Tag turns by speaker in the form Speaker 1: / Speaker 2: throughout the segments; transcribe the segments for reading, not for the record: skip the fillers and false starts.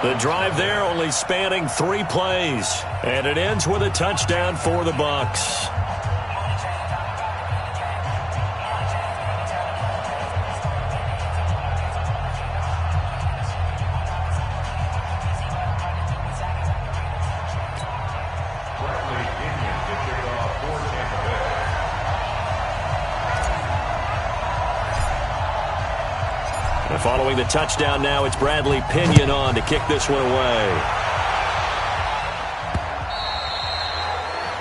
Speaker 1: The drive there only spanning 3 plays. And it ends with a touchdown for the Bucs. And following the touchdown now, it's Bradley Pinion on to kick this one away.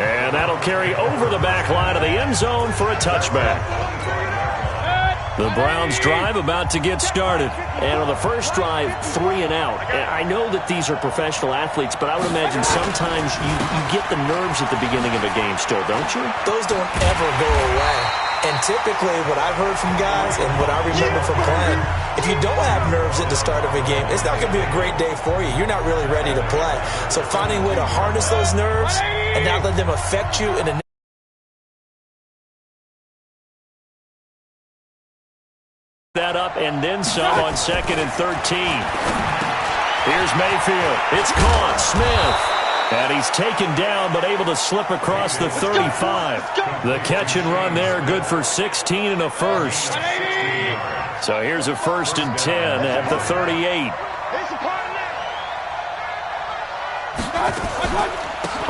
Speaker 1: And that'll carry over the back line of the end zone for a touchback. The Browns drive about to get started.
Speaker 2: And on the first drive, 3 and out. I know that these are professional athletes, but I would imagine sometimes you get the nerves at the beginning of a game still, don't you?
Speaker 3: Those don't ever go away. And typically what I've heard from guys and what I remember from playing, if you don't have nerves at the start of a game, it's not going to be a great day for you. You're not really ready to play. So finding a way to harness those nerves and not let them affect you in a
Speaker 1: that up and then some on 2nd and 13. Here's Mayfield. It's caught. Smith. And he's taken down but able to slip across the 35. The catch and run there, good for 16 and a first. So here's a 1st and 10 at the 38.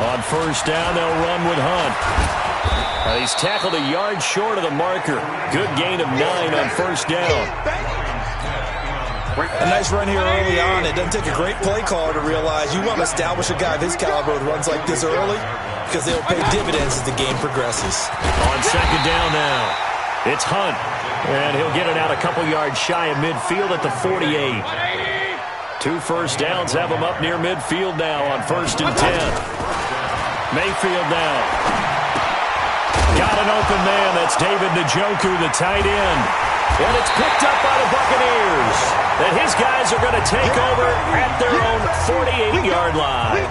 Speaker 1: On 1st down, they'll run with Hunt. He's tackled a yard short of the marker. Good gain of 9 on 1st down.
Speaker 3: A nice run here early on. It doesn't take a great play caller to realize you want to establish a guy of his caliber with runs like this early because they'll pay dividends as the game progresses.
Speaker 1: On 2nd down now, it's Hunt. And he'll get it out a couple yards shy of midfield at the 48. 2 first downs have him up near midfield now on 1st and 10. Mayfield now. Got an open man. That's David Njoku, the tight end. And it's picked up by the Buccaneers. And his guys are going to take over at their own 48-yard line.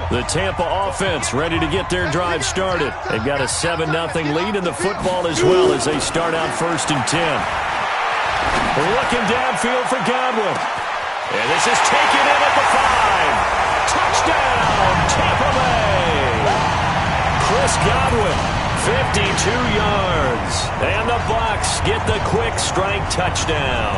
Speaker 1: The Tampa offense ready to get their drive started. They've got a 7-0 lead in the football as well as they start out 1st and 10. Looking downfield for Godwin. And this is taken in at the 5. Touchdown, Tampa Bay. Chris Godwin. 52 yards. And the Bucs get the quick strike touchdown.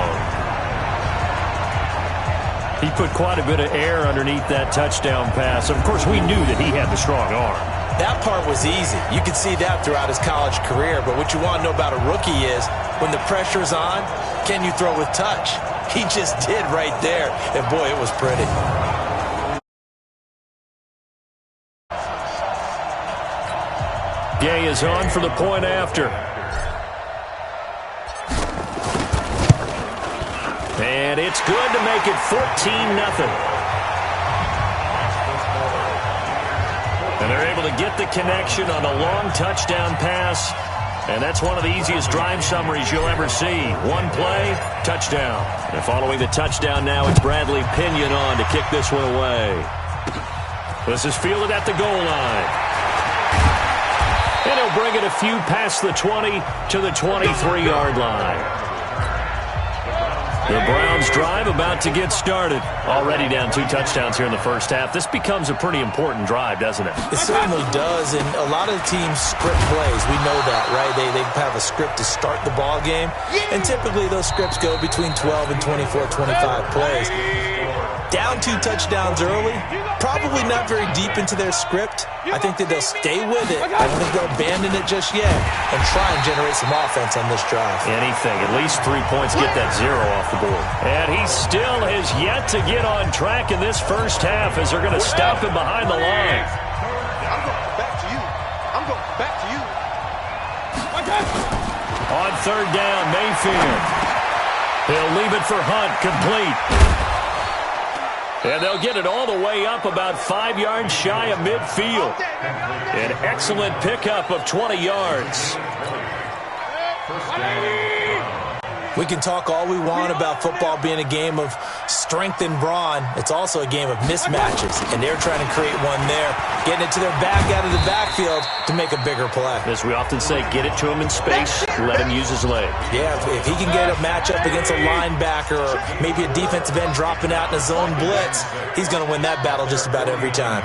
Speaker 1: He put quite a bit of air underneath that touchdown pass. Of course, we knew that he had the strong arm.
Speaker 3: That part was easy. You could see that throughout his college career. But what you want to know about a rookie is when the pressure's on, can you throw with touch? He just did right there. And, boy, it was pretty.
Speaker 1: Gay is on for the point after. And it's good to make it 14-0. And they're able to get the connection on a long touchdown pass. And that's one of the easiest drive summaries you'll ever see. One play, touchdown. And following the touchdown now, it's Bradley Pinion on to kick this one away. This is fielded at the goal line. And he'll bring it a few past the 20 to the 23-yard line. The Browns drive about to get started. Already down 2 touchdowns here in the first half. This becomes a pretty important drive, doesn't it?
Speaker 3: It certainly does, and a lot of teams script plays. We know that, right? They have a script to start the ball game, and typically those scripts go between 12 and 24, 25 plays. Down 2 touchdowns early, probably not very deep into their script. I think that they'll stay with it. I don't think they'll abandon it just yet and try and generate some offense on this drive.
Speaker 1: Anything. At least 3 points, get that 0 off the board. And he still has yet to get on track in this first half as they're going to stop him behind the line.
Speaker 4: I'm going back to you. I'm going back to you.
Speaker 1: On 3rd down, Mayfield. He'll leave it for Hunt, complete. And they'll get it all the way up about 5 yards shy of midfield. An excellent pickup of 20 yards.
Speaker 3: We can talk all we want about football being a game of strength and brawn. It's also a game of mismatches, and they're trying to create one there, getting it to their back out of the backfield to make a bigger play.
Speaker 2: As we often say, get it to him in space, let him use his leg.
Speaker 3: Yeah, if he can get a matchup against a linebacker or maybe a defensive end dropping out in a zone blitz, he's going to win that battle just about every time.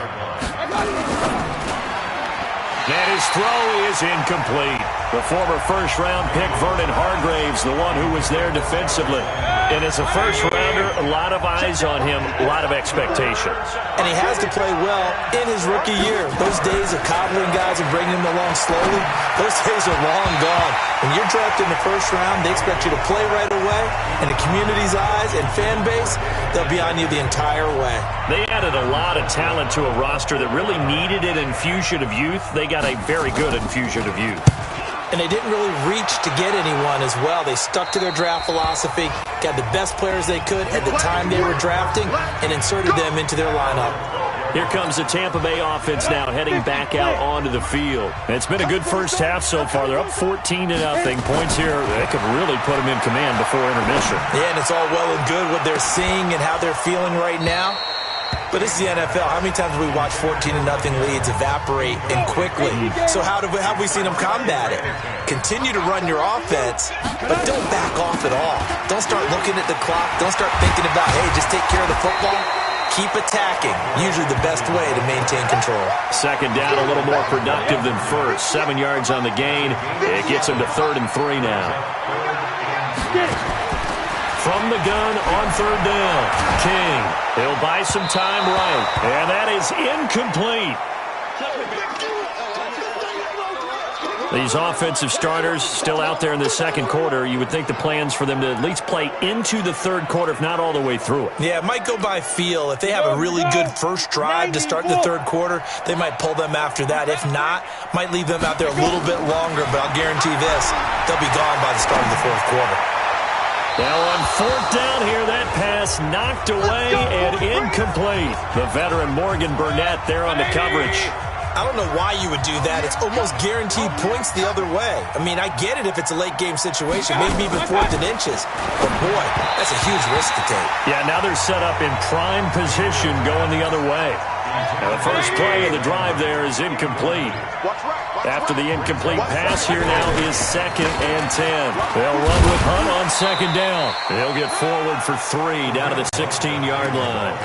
Speaker 1: And his throw is incomplete. The former first-round pick, Vernon Hargraves, the one who was there defensively. And as a first-rounder, a lot of eyes on him, a lot of expectations.
Speaker 3: And he has to play well in his rookie year. Those days of coddling guys and bringing them along slowly, those days are long gone. When you're drafted in the first round, they expect you to play right away. And the community's eyes and fan base, they'll be on you the entire way.
Speaker 1: They added a lot of talent to a roster that really needed an infusion of youth. They got a very good infusion of youth.
Speaker 3: And they didn't really reach to get anyone as well. They stuck to their draft philosophy, got the best players they could at the time they were drafting, and inserted them into their lineup.
Speaker 2: Here comes the Tampa Bay offense now heading back out onto the field.
Speaker 1: It's been a good first half so far. They're up 14-0. Points here, they could really put them in command before intermission.
Speaker 3: Yeah, and it's all well and good what they're seeing and how they're feeling right now. But this is the NFL. How many times have we watched 14-0 leads evaporate and quickly? So how have we seen them combat it? Continue to run your offense, but don't back off at all. Don't start looking at the clock. Don't start thinking about, hey, just take care of the football. Keep attacking. Usually the best way to maintain control.
Speaker 1: Second down, a little more productive than first. 7 yards on the gain. It gets him to 3rd and 3 now. From the gun on 3rd down, King. He'll buy some time right, and that is incomplete. These offensive starters still out there in the second quarter. You would think the plans for them to at least play into the third quarter, if not all the way through it.
Speaker 3: Yeah, it might go by feel. If they have a really good first drive to start the third quarter, they might pull them after that. If not, might leave them out there a little bit longer, but I'll guarantee this, they'll be gone by the start of the fourth quarter.
Speaker 1: Now on 4th down here, that pass knocked away and incomplete. The veteran Morgan Burnett there on the coverage.
Speaker 3: I don't know why you would do that. It's almost guaranteed points the other way. I mean, I get it if it's a late game situation, maybe even 4th and inches. But boy, that's a huge risk to take.
Speaker 1: Yeah, now they're set up in prime position going the other way. Now the first play of the drive there is incomplete. After the incomplete pass, here now is 2nd and 10. They'll run with Hunt on 2nd down. They'll get forward for 3 down to the 16-yard line.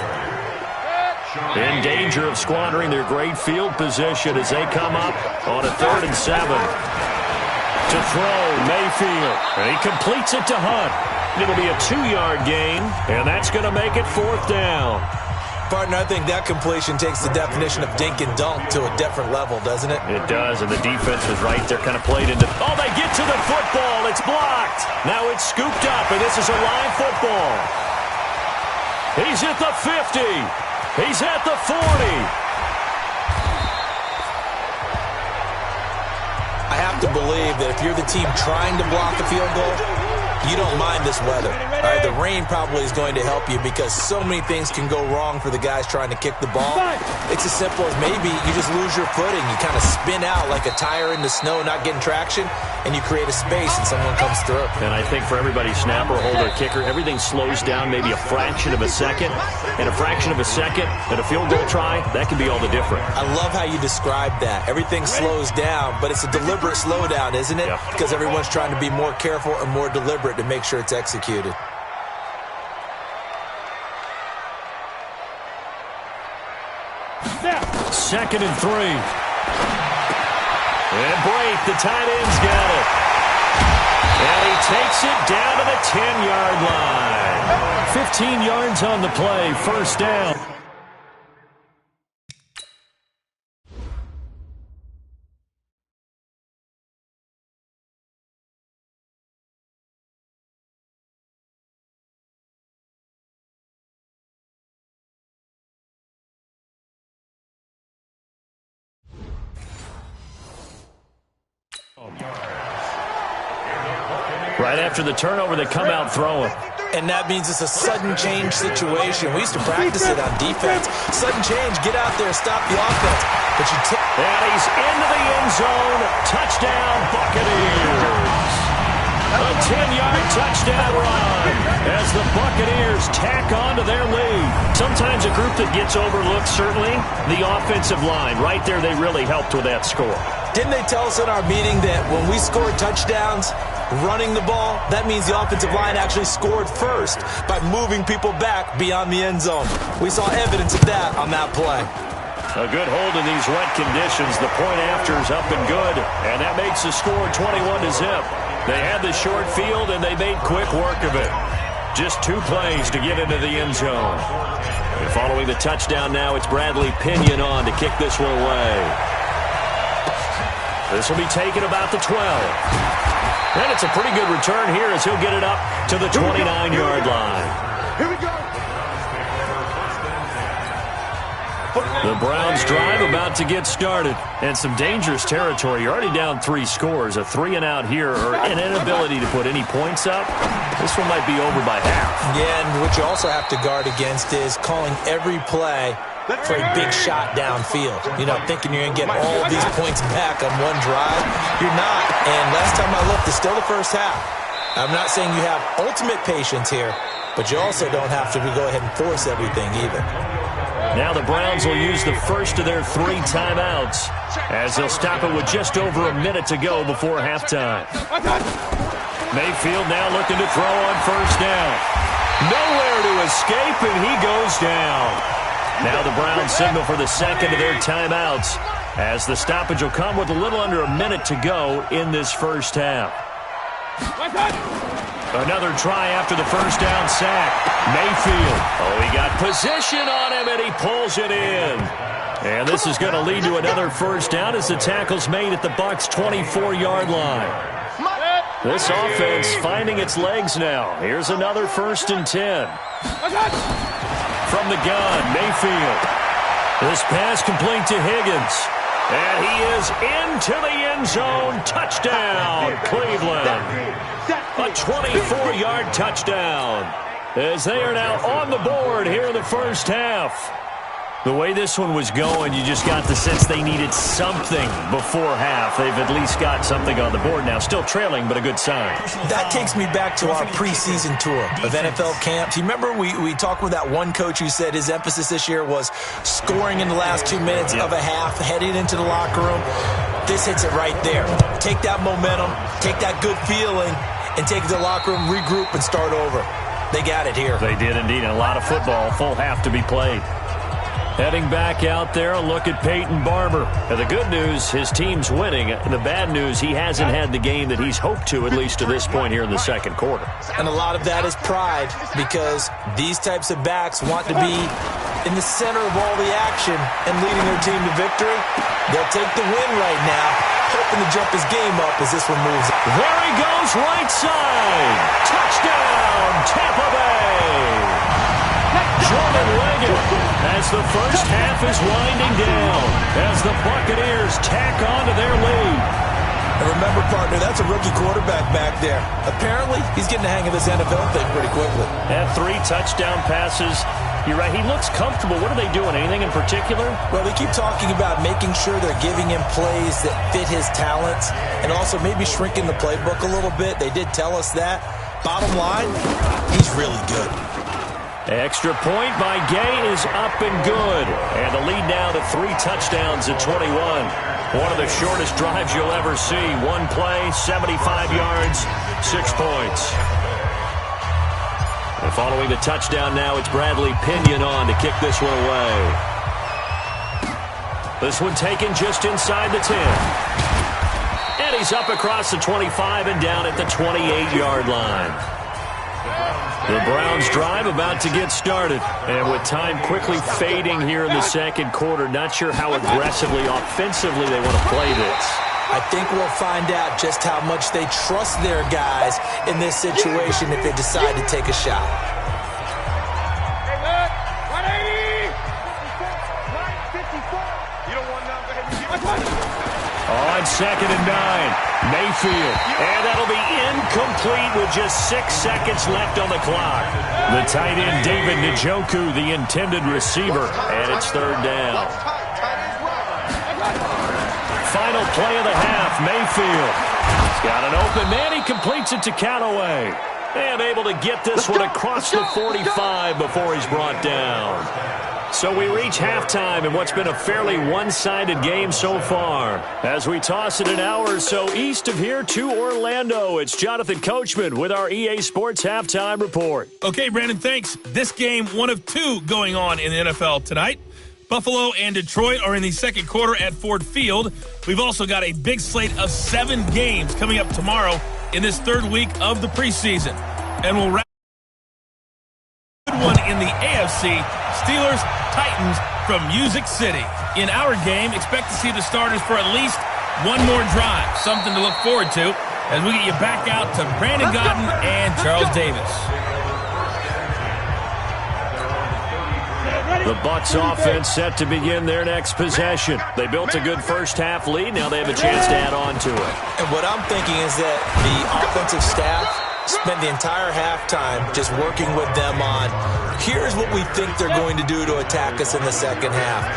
Speaker 1: In danger of squandering their great field position as they come up on a 3rd and 7. To throw, Mayfield. And he completes it to Hunt. It'll be a 2-yard gain, and that's going to make it 4th down.
Speaker 3: Partner, I think that completion takes the definition of dink and dunk to a different level, doesn't it?
Speaker 1: It does, and the defense was right there, kind of played into... Oh, they get to the football. It's blocked. Now it's scooped up, and this is a live football. He's at the 50. He's at the 40.
Speaker 3: I have to believe that if you're the team trying to block a field goal, you don't mind this weather. All right, the rain probably is going to help you because so many things can go wrong for the guys trying to kick the ball. It's as simple as maybe you just lose your footing. You kind of spin out like a tire in the snow, not getting traction, and you create a space and someone comes through.
Speaker 2: And I think for everybody, snapper, holder, kicker, everything slows down maybe a fraction of a second. And a fraction of a second and a field goal try, that can be all the difference.
Speaker 3: I love how you describe that. Everything slows down, but it's a deliberate slowdown, isn't it?
Speaker 2: Yep.
Speaker 3: Because everyone's trying to be more careful and more deliberate to make sure it's executed.
Speaker 1: Second and 3. And Brake, the tight end's got it. And he takes it down to the 10-yard line. 15 yards on the play, 1st down. Right after the turnover, they come out throwing.
Speaker 3: And that means it's a sudden change situation. We used to practice it on defense. Sudden change, get out there, stop the offense. But you
Speaker 1: and he's into the end zone. Touchdown, Buccaneers. A 10-yard touchdown run as the Buccaneers tack on to their lead. Sometimes a group that gets overlooked, certainly, the offensive line. Right there, they really helped with that score.
Speaker 3: Didn't they tell us in our meeting that when we score touchdowns running the ball, that means the offensive line actually scored first by moving people back beyond the end zone? We saw evidence of that on that play.
Speaker 1: A good hold in these wet conditions. The point after is up and good, and that makes the score 21-0. They had the short field, and they made quick work of it. Just 2 plays to get into the end zone. And following the touchdown now, it's Bradley Pinion on to kick this one away. This will be taken about the 12. And it's a pretty good return here as he'll get it up to the 29-yard line.
Speaker 4: Here we go.
Speaker 1: The Browns drive about to get started. And some dangerous territory. You're already down 3 scores. A 3-and-out here, or an inability to put any points up. This one might be over by half.
Speaker 3: Yeah, and what you also have to guard against is calling every play for a big shot downfield. You know, thinking you're going to get all these points back on one drive. You're not. And last time I looked, it's still the first half. I'm not saying you have ultimate patience here, but you also don't have to go ahead and force everything either.
Speaker 1: Now the Browns will use the first of their 3 timeouts as they'll stop it with just over a minute to go before halftime. Mayfield now looking to throw on first down. Nowhere to escape, and he goes down. Now the Browns signal for the second of their timeouts as the stoppage will come with a little under a minute to go in this first half. Another try after the first down sack. Mayfield. Oh, he got position on him, and he pulls it in. And this is going to lead to another first down as the tackle's made at the Bucs' 24-yard line. This offense finding its legs now. Here's another 1st and 10. From the gun, Mayfield. This pass complete to Higgins. And he is into the end zone. Touchdown, Cleveland. A 24-yard touchdown as they are now on the board here in the first half. The way this one was going, you just got the sense they needed something before half. They've at least got something on the board now. Still trailing, but a good sign.
Speaker 3: That takes me back to our preseason tour of NFL camps. You remember we talked with that one coach who said his emphasis this year was scoring in the last 2 minutes of a half, heading into the locker room. This hits it right there. Take that momentum, take that good feeling, and take it to the locker room, regroup, and start over. They got it here.
Speaker 1: They did indeed. And a lot of football, full half to be played. Heading back out there, a look at Peyton Barber. And the good news, his team's winning. The bad news, he hasn't had the game that he's hoped to, at least to this point here in the second quarter.
Speaker 3: And a lot of that is pride, because these types of backs want to be in the center of all the action and leading their team to victory. They'll take the win right now, hoping to jump his game up as this one moves.
Speaker 1: There he goes, right side. Touchdown, Tampa Bay. Jordan Leggett as the first half is winding down as the Buccaneers tack on to their lead.
Speaker 3: And remember, partner, that's a rookie quarterback back there. Apparently, he's getting the hang of this NFL thing pretty quickly.
Speaker 1: Had 3 touchdown passes. You're right, he looks comfortable. What are they doing? Anything in particular?
Speaker 3: Well, they keep talking about making sure they're giving him plays that fit his talents and also maybe shrinking the playbook a little bit. They did tell us that. Bottom line, he's really good.
Speaker 1: Extra point by Gay is up and good. And the lead now to 3 touchdowns at 21. One of the shortest drives you'll ever see. 1 play, 75 yards, 6 points. And following the touchdown now, it's Bradley Pinion on to kick this one away. This one taken just inside the 10. And he's up across the 25 and down at the 28-yard line. The Browns drive about to get started. And with time quickly fading here in the second quarter, not sure how aggressively, offensively they want to play this.
Speaker 3: I think we'll find out just how much they trust their guys in this situation if they decide to take a shot.
Speaker 1: On 2nd and 9, Mayfield. And that'll be incomplete with just 6 seconds left on the clock. The tight end, David Njoku, the intended receiver. And it's 3rd down. Final play of the half, Mayfield. Got an open man. He completes it to Callaway. And able to get this one across the 45 before he's brought down. So we reach halftime in what's been a fairly one-sided game so far. As we toss it an hour or so east of here to Orlando, it's Jonathan Coachman with our EA Sports Halftime Report.
Speaker 5: Okay, Brandon, thanks. This game, one of two going on in the NFL tonight. Buffalo and Detroit are in the second quarter at Ford Field. We've also got a big slate of 7 games coming up tomorrow in this third week of the preseason. And we'll wrap one in the AFC, Steelers-Titans from Music City. In our game, expect to see the starters for at least one more drive, something to look forward to as we get you back out to Brandon Godden and Charles Davis.
Speaker 1: The Bucs offense set to begin their next possession. They built a good first-half lead. Now they have a chance to add on to it.
Speaker 3: And what I'm thinking is that the offensive staff spent the entire halftime just working with them on, here's what we think they're going to do to attack us in the second half.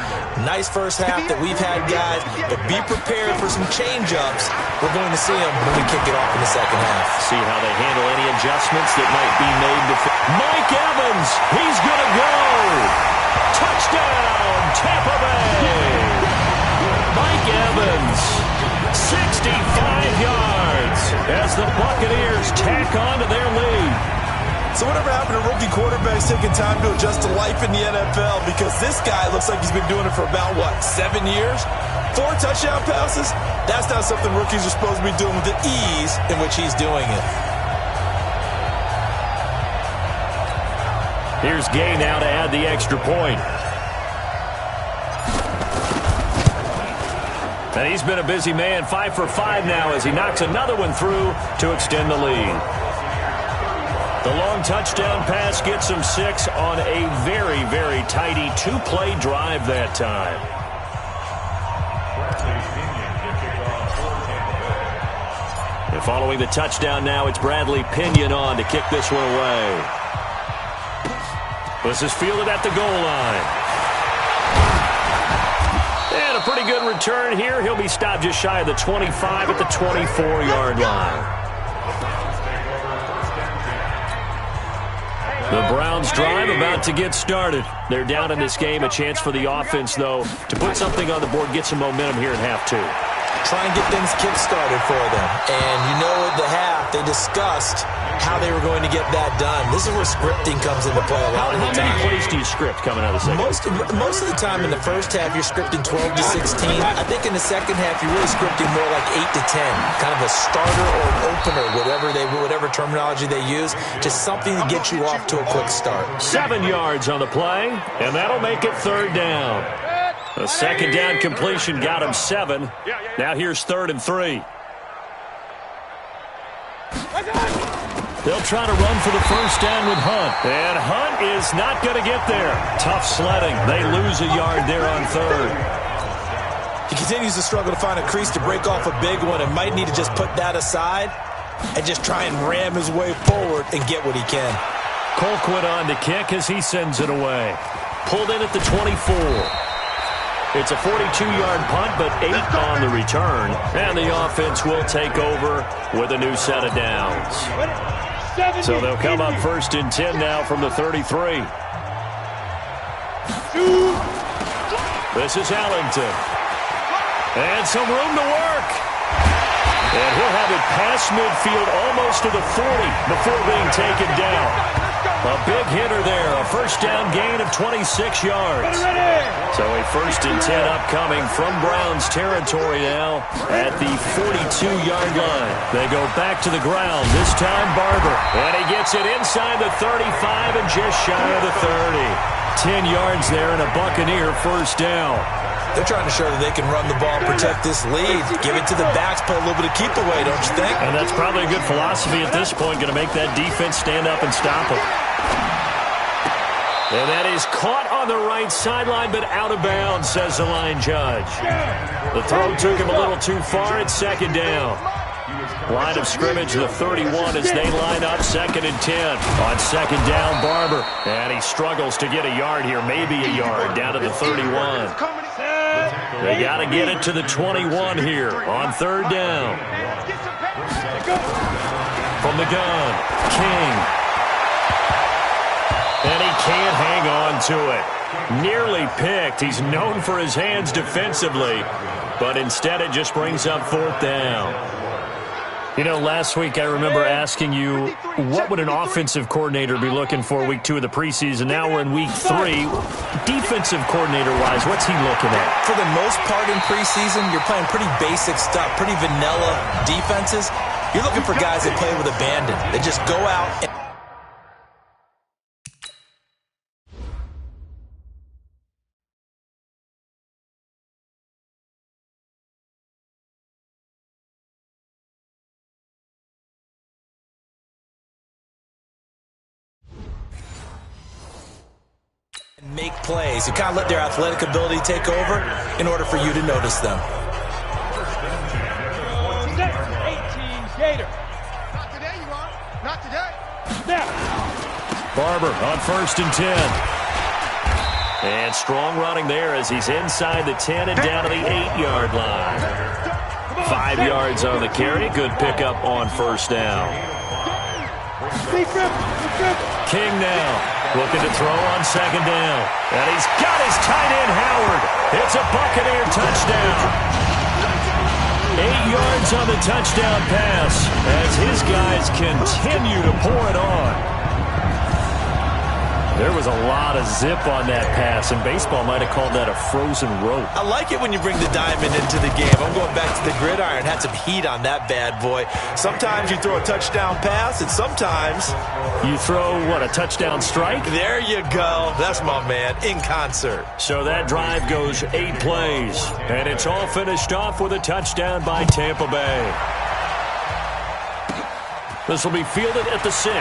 Speaker 3: Nice first half that we've had, guys, but be prepared for some change-ups. We're going to see them when we kick it off in the second half.
Speaker 1: See how they handle any adjustments that might be made. Mike Evans, he's going to go. Touchdown, Tampa Bay. Mike Evans, 65 yards as the Buccaneers tack on to their lead.
Speaker 3: So whatever happened to rookie quarterbacks taking time to adjust to life in the NFL? Because this guy looks like he's been doing it for about, 7 years? 4 touchdown passes? That's not something rookies are supposed to be doing with the ease in which he's doing it.
Speaker 1: Here's Gay now to add the extra point. And he's been a busy man, 5 for 5 now as he knocks another one through to extend the lead. The long touchdown pass gets him 6 on a very, very tidy 2-play drive that time. And following the touchdown now, it's Bradley Pinion on to kick this one away. This is fielded at the goal line. And a pretty good return here. He'll be stopped just shy of the 25 at the 24-yard line. The Browns drive about to get started. They're down in this game. A chance for the offense, though, to put something on the board, get some momentum here in half 2.
Speaker 3: Try and get things kick-started for them. And you know at the half, they discussed how they were going to get that done. This is where scripting comes into play a lot of the time.
Speaker 1: How many plays do you script coming out of the second?
Speaker 3: Most of the time in the first half, you're scripting 12 to 16. I think in the second half, you're really scripting more like 8 to 10. Kind of a starter or an opener, whatever terminology they use. Just something to get you off to a quick start.
Speaker 1: 7 yards on the play, and that'll make it 3rd down. A second down completion got him 7. Now here's 3rd and 3. They'll try to run for the first down with Hunt. And Hunt is not going to get there. Tough sledding. They lose a yard there on 3rd.
Speaker 3: He continues to struggle to find a crease to break off a big one and might need to just put that aside and just try and ram his way forward and get what he can.
Speaker 1: Colquitt on to kick as he sends it away. Pulled in at the 24. It's a 42-yard punt, but 8 on the return. And the offense will take over with a new set of downs. So they'll come up 1st and 10 now from the 33. This is Allington. And some room to work. And he'll have it past midfield almost to the 40 before being taken down. A big hitter there, a first down gain of 26 yards. So a 1st and 10 upcoming from Browns territory now at the 42-yard line. They go back to the ground, this time Barber. And he gets it inside the 35 and just shy of the 30. 10 yards there and a Buccaneer first down.
Speaker 3: They're trying to show that they can run the ball and protect this lead. Give it to the backs, put a little bit of keep away, don't you think?
Speaker 1: And that's probably a good philosophy at this point, going to make that defense stand up and stop them. And that is caught on the right sideline, but out of bounds, says the line judge. The throw took him a little too far. It's 2nd down. Line of scrimmage, the 31 as they line up 2nd and 10. On 2nd down, Barber. And he struggles to get a yard here, maybe a yard, down to the 31. They got to get it to the 21 here on 3rd down. From the gun, King. And he can't hang on to it. Nearly picked. He's known for his hands defensively, but instead it just brings up 4th down. You know, last week I remember asking you, what would an offensive coordinator be looking for week 2 of the preseason? Now we're in week 3. Defensive coordinator-wise, what's he looking at?
Speaker 3: For the most part in preseason, you're playing pretty basic stuff, pretty vanilla defenses. You're looking for guys that play with abandon. They just go out and make plays. You kind of let their athletic ability take over in order for you to notice them.
Speaker 4: 18 Gator. Not today, you are. Not today. Now.
Speaker 1: Barber on 1st and 10. And strong running there as he's inside the 10 and down to the 8-yard line. 5 yards on the carry. Good pickup on 1st down. King now. Looking to throw on 2nd down. And he's got his tight end, Howard. It's a Buccaneer touchdown. 8 yards on the touchdown pass as his guys continue to pour it on. There was a lot of zip on that pass, and baseball might have called that a frozen rope.
Speaker 3: I like it when you bring the diamond into the game. I'm going back to the gridiron. Had some heat on that bad boy. Sometimes you throw a touchdown pass, and sometimes
Speaker 1: you throw, what, a touchdown strike?
Speaker 3: There you go. That's my man, in concert.
Speaker 1: So that drive goes 8 plays, and it's all finished off with a touchdown by Tampa Bay. This will be fielded at the 6.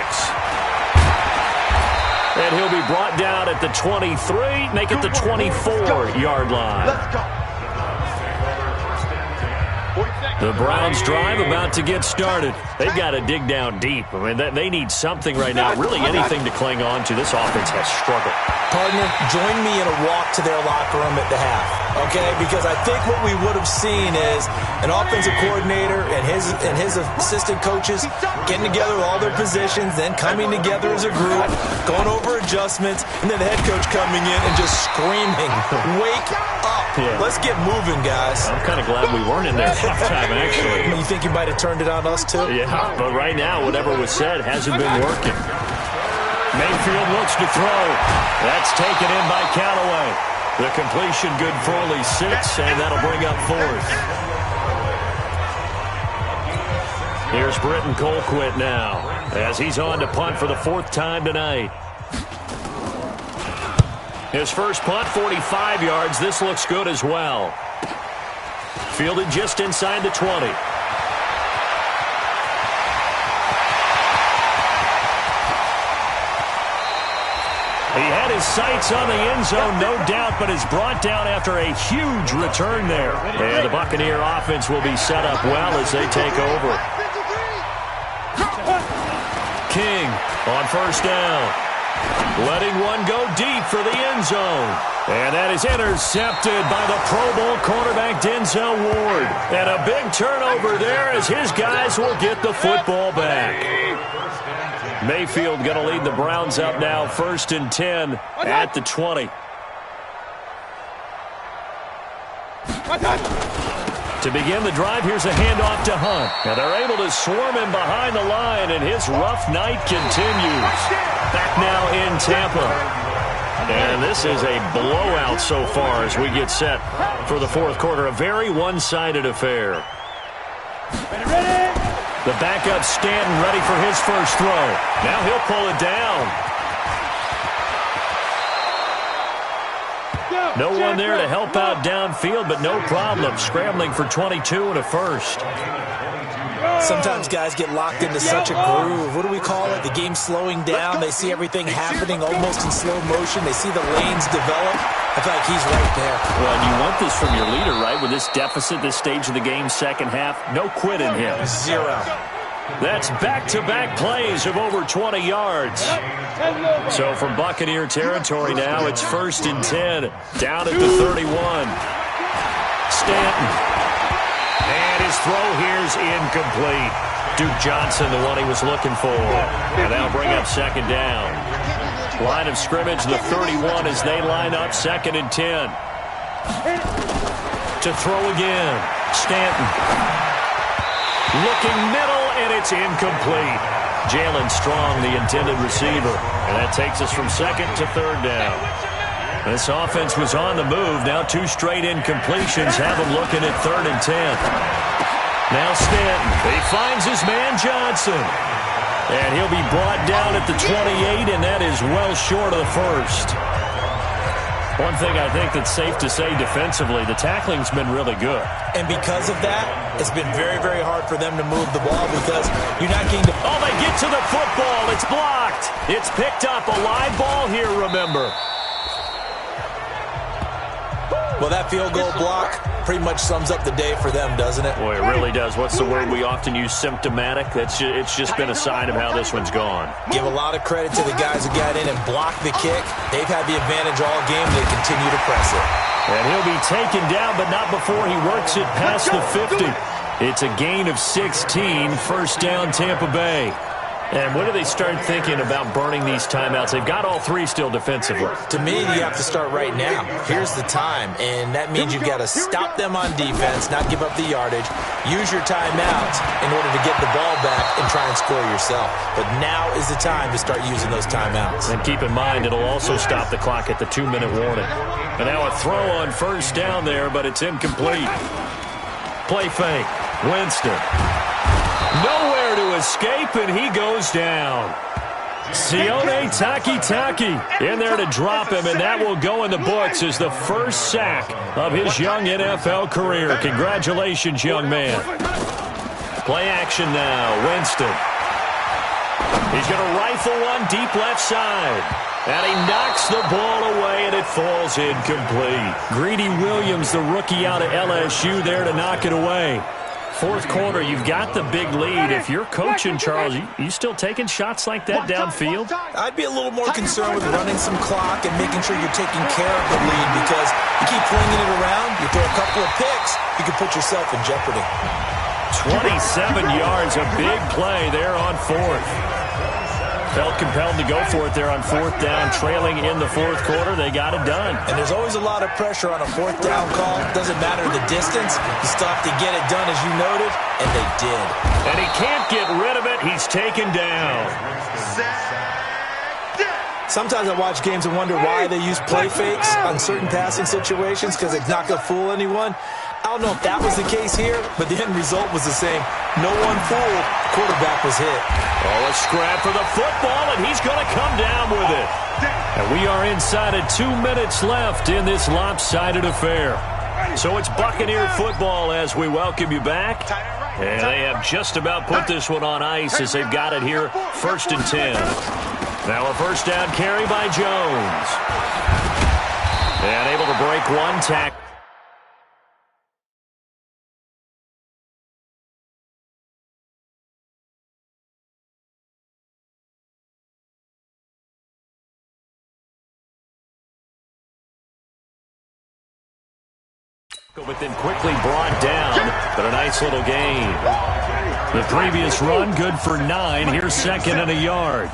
Speaker 1: And he'll be brought down at the 23, make it the 24-yard line.
Speaker 4: Let's go.
Speaker 1: The Browns drive about to get started. They've got to dig down deep. I mean, they need something right now, really anything to cling on to. This offense has struggled.
Speaker 3: Partner, join me in a walk to their locker room at the half, okay? Because I think what we would have seen is an offensive coordinator and his assistant coaches getting together with all their positions, then coming together as a group, going over adjustments, and then the head coach coming in and just screaming, "Wake up!
Speaker 1: Yeah.
Speaker 3: Let's get moving, guys."
Speaker 1: I'm kind of glad we weren't in there at halftime, actually.
Speaker 3: You think you might have turned it on us, too?
Speaker 1: Yeah, but right now, whatever was said hasn't been working. Mayfield looks to throw. That's taken in by Callaway. The completion good for only 6, and that'll bring up 4th. Here's Britton Colquitt now, as he's on to punt for the 4th time tonight. His first punt, 45 yards. This looks good as well. Fielded just inside the 20. He had his sights on the end zone, no doubt, but is brought down after a huge return there. And the Buccaneer offense will be set up well as they take over. King on 1st down. Letting one go deep for the end zone. And that is intercepted by the Pro Bowl cornerback Denzel Ward. And a big turnover there as his guys will get the football back. Mayfield going to lead the Browns up now, 1st and 10 at the 20. To begin the drive, here's a handoff to Hunt. Now they're able to swarm him behind the line, and his rough night continues. Back now in Tampa. And this is a blowout so far as we get set for the 4th quarter. A very one-sided affair. The backup Stanton ready for his first throw. Now he'll pull it down. No one there to help out downfield, but no problem. Scrambling for 22 and a first.
Speaker 3: Sometimes guys get locked into such a groove. What do we call it? The game's slowing down. They see everything happening almost in slow motion. They see the lanes develop. I feel like he's right there.
Speaker 1: Well, and you want this from your leader, right? With this deficit, this stage of the game, second half, no quit in him.
Speaker 3: 0.
Speaker 1: That's back-to-back plays of over 20 yards. So from Buccaneer territory now, it's 1st and 10, down at the 31. Stanton. And his throw here's incomplete. Duke Johnson, the one he was looking for. And that'll bring up second down. Line of scrimmage, the 31 as they line up, 2nd and 10. To throw again, Stanton. Looking middle, and it's incomplete. Jalen Strong, the intended receiver. And that takes us from 2nd to 3rd down. This offense was on the move. Now 2 straight incompletions have them looking at 3rd and 10. Now Stanton. He finds his man Johnson. And he'll be brought down at the 28, and that is well short of the first. One thing I think that's safe to say defensively, the tackling's been really good.
Speaker 3: And because of that, it's been very, very hard for them to move the ball because you're not getting to...
Speaker 1: Oh, they get to the football. It's blocked. It's picked up. A live ball here, remember.
Speaker 3: Well, that field goal block pretty much sums up the day for them, doesn't it?
Speaker 1: Boy, it really does. What's the word we often use? Symptomatic. It's just been a sign of how this one's gone.
Speaker 3: Give a lot of credit to the guys who got in and blocked the kick. They've had the advantage all game. They continue to press it.
Speaker 1: And he'll be taken down, but not before he works it past the 50. It's a gain of 16. First down, Tampa Bay. And when do they start thinking about burning these timeouts? They've got all 3 still defensively.
Speaker 3: To me, you have to start right now. Here's the time, and that means you've got to stop them on defense, not give up the yardage, use your timeouts in order to get the ball back and try and score yourself. But now is the time to start using those timeouts.
Speaker 1: And keep in mind, it'll also stop the clock at the 2-minute warning. And now a throw on first down there, but it's incomplete. Play fake. Winston. Nowhere to escape, and he goes down. Sione Takitaki in there to drop him, and that will go in the books as the first sack of his young NFL career. Congratulations, young man. Play action now. Winston. He's going to rifle one deep left side. And he knocks the ball away, and it falls incomplete. Greedy Williams, the rookie out of LSU, there to knock it away. 4th quarter, you've got the big lead. If you're coaching, Charles, you still taking shots like that downfield?
Speaker 3: I'd be a little more concerned with running some clock and making sure you're taking care of the lead because you keep flinging it around, you throw a couple of picks, you can put yourself in jeopardy.
Speaker 1: 27 yards, a big play there on 4th. Felt compelled to go for it there on 4th down, trailing in the 4th quarter. They got it done.
Speaker 3: And there's always a lot of pressure on a 4th down call. Doesn't matter the distance. You still have to get it done, as you noted, and they did.
Speaker 1: And he can't get rid of it. He's taken down.
Speaker 3: Sometimes I watch games and wonder why they use play fakes on certain passing situations because it's not going to fool anyone. I don't know if that was the case here, but the end result was the same. No one fooled. Quarterback was hit.
Speaker 1: Oh, a scrap for the football, and he's going to come down with it. And we are inside of 2 minutes left in this lopsided affair. So it's Buccaneer football as we welcome you back. And they have just about put this one on ice as they've got it here, 1st and 10. Now a first down carry by Jones. And able to break one tackle. But then quickly brought down, but a nice little gain. The previous run, good for 9. Here's 2nd and a yard.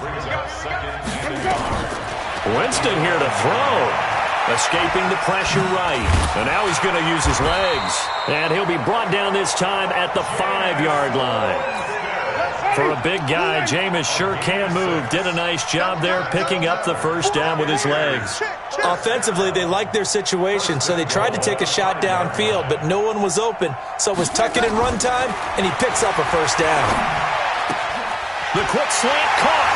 Speaker 1: Winston here to throw. Escaping the pressure right. And now he's going to use his legs. And he'll be brought down this time at the 5-yard line. For a big guy, Jameis sure can move. Did a nice job there picking up the first down with his legs.
Speaker 3: Offensively, they liked their situation, so they tried to take a shot downfield, but no one was open. So it was tuck it in run time, and he picks up a first down.
Speaker 1: The quick slant caught.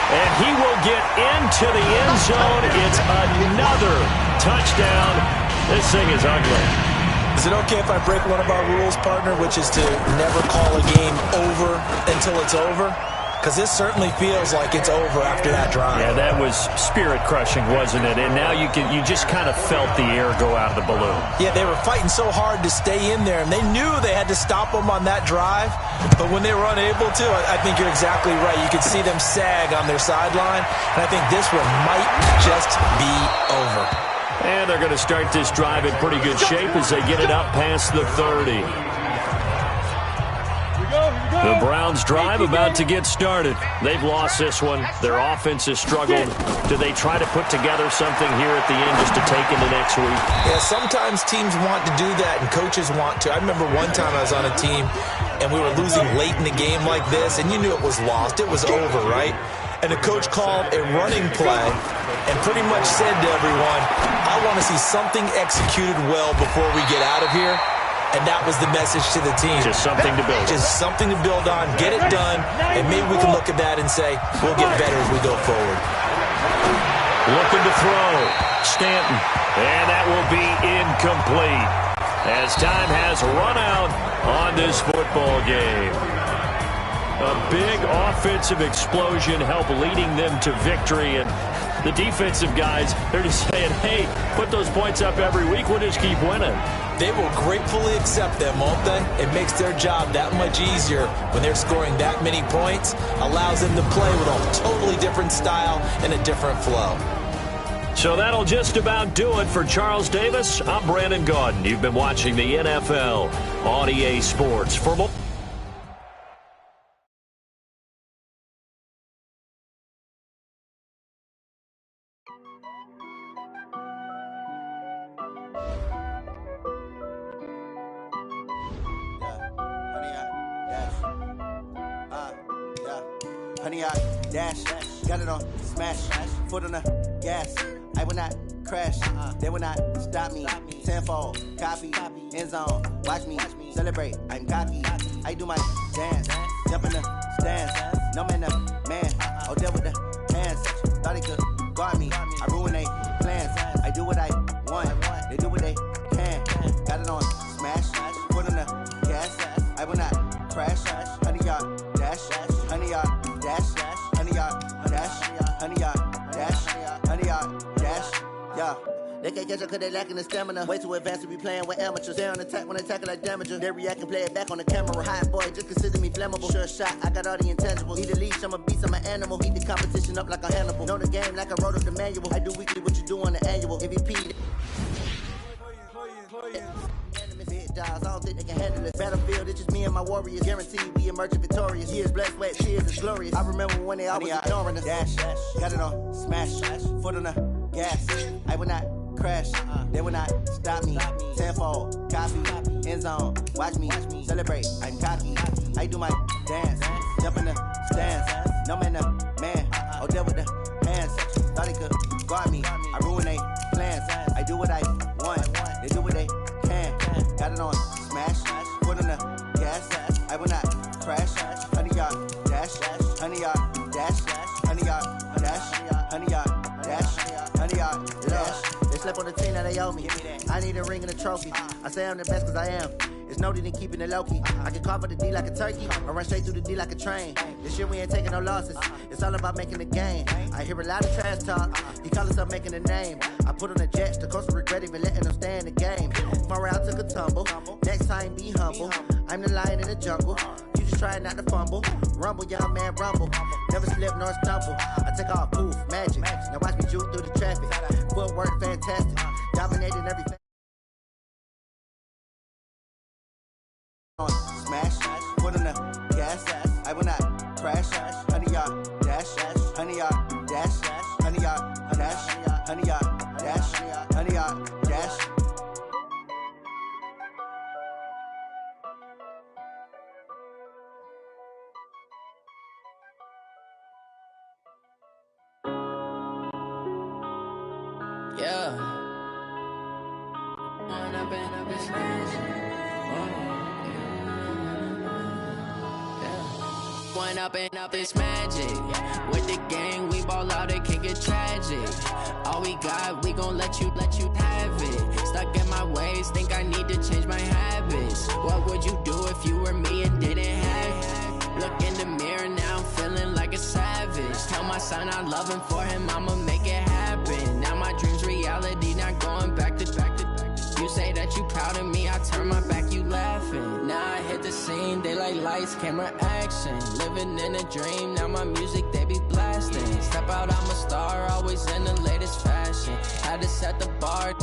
Speaker 1: And he will get into the end zone. It's another touchdown. This thing is ugly.
Speaker 3: Is it okay if I break one of our rules, partner, which is to never call a game over until it's over? Because this certainly feels like it's over after that drive.
Speaker 1: Yeah, that was spirit-crushing, wasn't it? And now you just kind of felt the air go out of the balloon.
Speaker 3: Yeah, they were fighting so hard to stay in there, and they knew they had to stop them on that drive. But when they were unable to, I think you're exactly right. You could see them sag on their sideline, and I think this one might just be over.
Speaker 1: And they're going to start this drive in pretty good shape as they get it up past the 30. The Browns drive about to get started. They've lost this one. Their offense has struggled. Do they try to put together something here at the end just to take into next week?
Speaker 3: Yeah, sometimes teams want to do that and coaches want to. I remember one time I was on a team and we were losing late in the game like this, and you knew it was lost. It was over, right? And the coach called a running play and pretty much said to everyone, I want to see something executed well before we get out of here. And that was the message to the team.
Speaker 1: Just something to build on.
Speaker 3: Just something to build on, get it done, and maybe we can look at that and say, we'll get better as we go forward.
Speaker 1: Looking to throw. Stanton. And that will be incomplete as time has run out on this football game. A big offensive explosion helped leading them to victory. And the defensive guys, they're just saying, hey, put those points up every week. We'll just keep winning.
Speaker 3: They will gratefully accept them, won't they? It makes their job that much easier when they're scoring that many points. Allows them to play with a totally different style and a different flow.
Speaker 1: So that'll just about do it for Charles Davis. I'm Brandon Gaudin. You've been watching the NFL on EA Sports. For more.
Speaker 6: Honey, I dash, got it on smash, foot on the gas. I will not crash, they will not stop me. Tenfold, copy, end zone, watch me celebrate. I'm cocky, I do my dance, jump in the stands. No man, man, oh, deal with the hands. Thought he could guard me, I ruin they plans. I do what I want, they do what they can. Got it on smash, foot on the gas. I will not crash, honey, y'all dash, honey, y'all. Dash, honey, y'all, dash, honey, y'all, dash, honey, y'all, dash, yeah. They can't catch up cause they lacking the stamina. Way too advanced to be playing with amateurs. They on attack when attack like damager. They react and play it back on the camera. Hot boy, just consider me flammable. Sure shot, I got all the intangibles. Need a leash, I'm a beast, I'm an animal. Beat the competition up like a Hannibal. Know the game like I wrote up the manual. I do weekly what you do on the annual. MVP. I don't think they can handle this. Battlefield, it's just me and my warriors. Guaranteed we emerge victorious. Years, blood, sweat, tears, it's glorious. I remember when they always ignoring us. Dash, got it on smash, foot on the gas. I will not crash, they will not stop me. Tenfold, copy, end zone, watch me celebrate. I'm cocky, I do my dance, jump in the stands. No man, man, oh, deal with the hands. Thought he could guard me, I ruin they plans. I do what I want, they do what they can. Got it on smash, foot on the gas. I will not crash, honey, y'all dash, honey, y'all dash, honey, y'all dash, honey, y'all dash, honey, y'all dash. They slept on the team that they owe me. I need a ring and a trophy. I say I'm the best cause I am. It's noted in keeping it low-key. I can carve up the D like a turkey or run straight through the D like a train. This year we ain't taking no losses. It's all about making the game. I hear a lot of trash talk. He call himself making a name. I put on the jets. The coach will regret even letting them stay in the game. Far round took a tumble. Next time be humble. I'm the lion in the jungle. You just try not to fumble. Rumble, young man, rumble. Never slip nor stumble. I take off, poof, magic. Now watch me juke through the traffic. Footwork fantastic. Dominating everything. On smash, foot on the gas. I will not crash, honey, y'all dash, honey, y'all dash, honey, y'all dash, honey, y'all dash, honey, y'all dash.
Speaker 7: Yeah. One up and up is magic. With the gang, we ball out, it can get tragic. All we got, we gon' let you have it. Stuck in my ways, think I need to change my habits. What would you do if you were me and didn't have it? Look in the mirror now, I'm feeling like a savage. Tell my son I love him, for him I'ma make it happen. Now my dream's reality, not going back to. You say that you proud of me, I turn my back, you laughing. Now I hit the scene, they like lights, camera, action. Living in a dream, now my music, they be blasting. Step out, I'm a star, always in the latest fashion. Had to set the bar.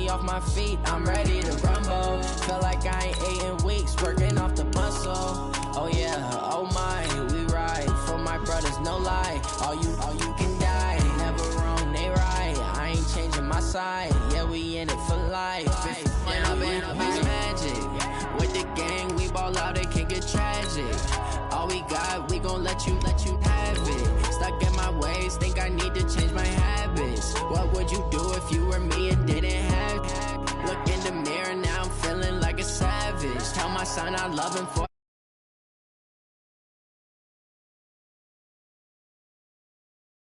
Speaker 7: me off my feet, I'm ready to rumble. Feel like I ain't ate in weeks, working off the muscle. Oh yeah, oh my, we ride for my brothers, no lie. All you can die, never wrong, they right. I ain't changing my side, yeah, we in it for life. And I've been magic with the gang, we ball out, it can get tragic. All we got, we gon' let you have it. Stuck in my ways, think I need to change my habits. What would you do if you were me and didn't have it? Look in the mirror, now I'm feeling like a savage. Tell my son I love him for